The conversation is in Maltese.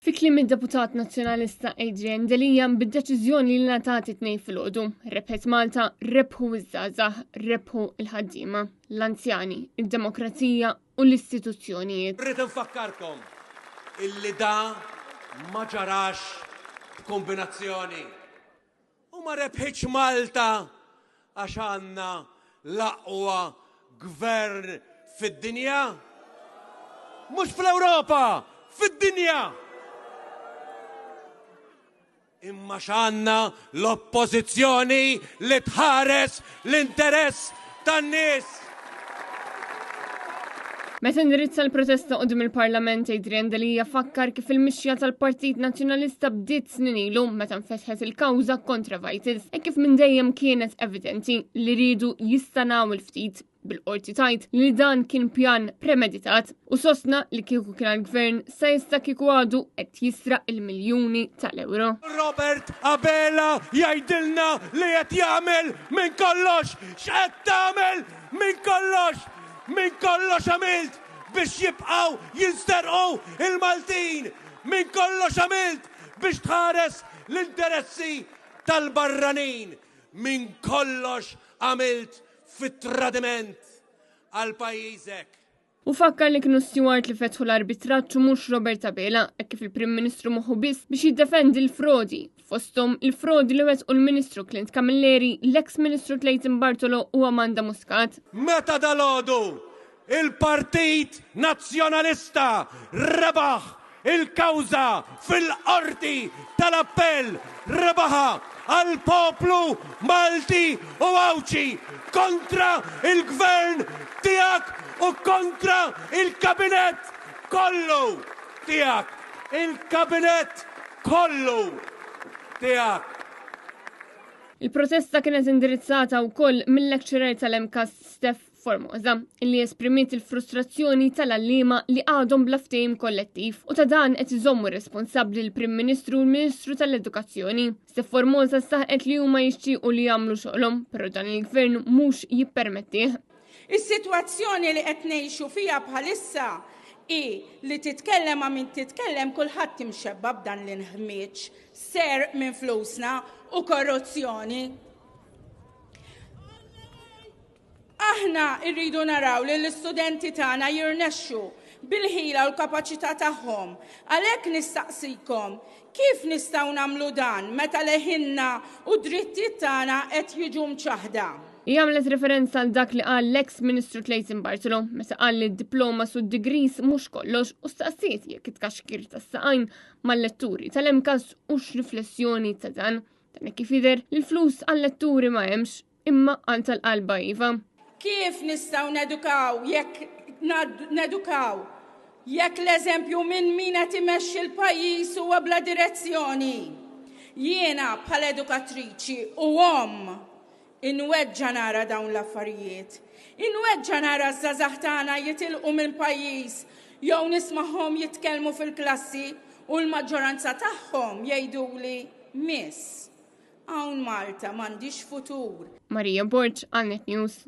Fi kliem id-deputat nazzjonalista Adrian Delija bid-deċiżjoni li ngħatat it-tnejn filgħodu, rebħet Malta rebħu iż-żgħażagħ, rebħu l-ħaddiema, l-anzjani, id-demokrazija u l-istituzzjonijiet. Rrid infakkarkom illi da ma ġarax b'kombinazzjoni. U ma rebħitx Malta għax għandna l-aqwa gvern fid-dinja. Mhux fl-Ewropa, fid-dinja. Imma x'għandna l-oppożizzjoni li tħares l-interess tan-nies. Meta indirizza l-protesta qudiem il-Parlament Adrian Delija fakkar kif il-mixja tal-Partit Nazzjonalista bdiet snin ilu meta nfetħet il-kawża kontra Vajtis e kif minn dejjem kienet evidenti li ridu jistanaw il-ftit bil-qorti tajt li dan kien pjan premeditat u sostna li kieku kien għal-gvern sa jista' kieku għadu qed jisraq il-miljuni tal-euro. Robert Abela jgħidilna li qed jagħmel minn kollox x'qed tagħmel minn kollox. Min kollox għamilt biex jibqaw jinsterqu il-Maltin. Min kollox għamilt biex tħares l-interessi tal-barranin. Min kollox għamilt fit-tradiment għal pajjiżek. U fakkar li kienu Stewart li fetħu l-arbitraġġ mhux Robert Abela hekk kif il-Prim Ministru moħħu biss biex jiddefendi l-frodi. Fosthom il-frodi li wettqu l-Ministru Clint Camilleri, l-eks Ministru Clayton Bartolo u Amanda Muscat. Meta dalgħodu il-Partit Nazzjonalista rebaħ il-kawża fil-qorti tal-appell rebaħa għal poplu Malti u Awċi kontra il-gvern tiegħek u kontra il-kabinet kollu tiegħek. Il-kabinet kollu tiegħek. Il-protesta kienet indirizzata wkoll mill-lecturer tal-MCAS Steph Formosa, illi esprimiet il-frustrazzjoni tal-allima li għadhom bla ftehim kollettiv u ta' dan qed iżommu responsabbli l-Prim Ministru u l-Ministru tal-Edukazzjoni. Steph Formosa saħqet li huma jixtiequ li jagħmlu xogħolhom, però dan il-gvern mhux jippermettih. Is-sitwazzjoni li qed ngħixu fiha bħalissa hi li titkellem ma' min titkellem kulħadd imxebba b'dan l-inħmieġ ser minn flusna u korruzzjoni. Aħna rridu naraw li l-istudenti tagħna jirnexxu bil-ħila u l-kapaċità tagħhom. Għalhekk nistaqsikom kif nistgħu nagħmlu dan meta leħinna u drittijiet tagħna qed jiġu mċaħda. Jagħmlet referenza għal dak li qal l-eks Ministru Clayton Bartolo meta qal li d-diplomas u d-degrees mhux kollox u staqsiet jekk it-kaxkir tas-saqajn mal-letturi tal-MCAS u x'riflessjoni ta' dan. Dan kif jidher li l-flus għal-letturi ma hemmx imma għal tal-qalba iva. Kif nistgħu nedukaw jekk l-eżempju minn min qed imexxi l-pajjiż huwa bla direzzjoni. Jiena bħala edukatriċi u inweġġa nara dawn l-affarijiet. Inweġġa nara żgħażagħ tagħna jitilqu minn pajjiż jew nisma'hom jitkellmu fil-klassi u l-maġġoranza tagħhom jgħiduli miss hawn Malta m'għandix futur. Marija Borġ, Għal Net News.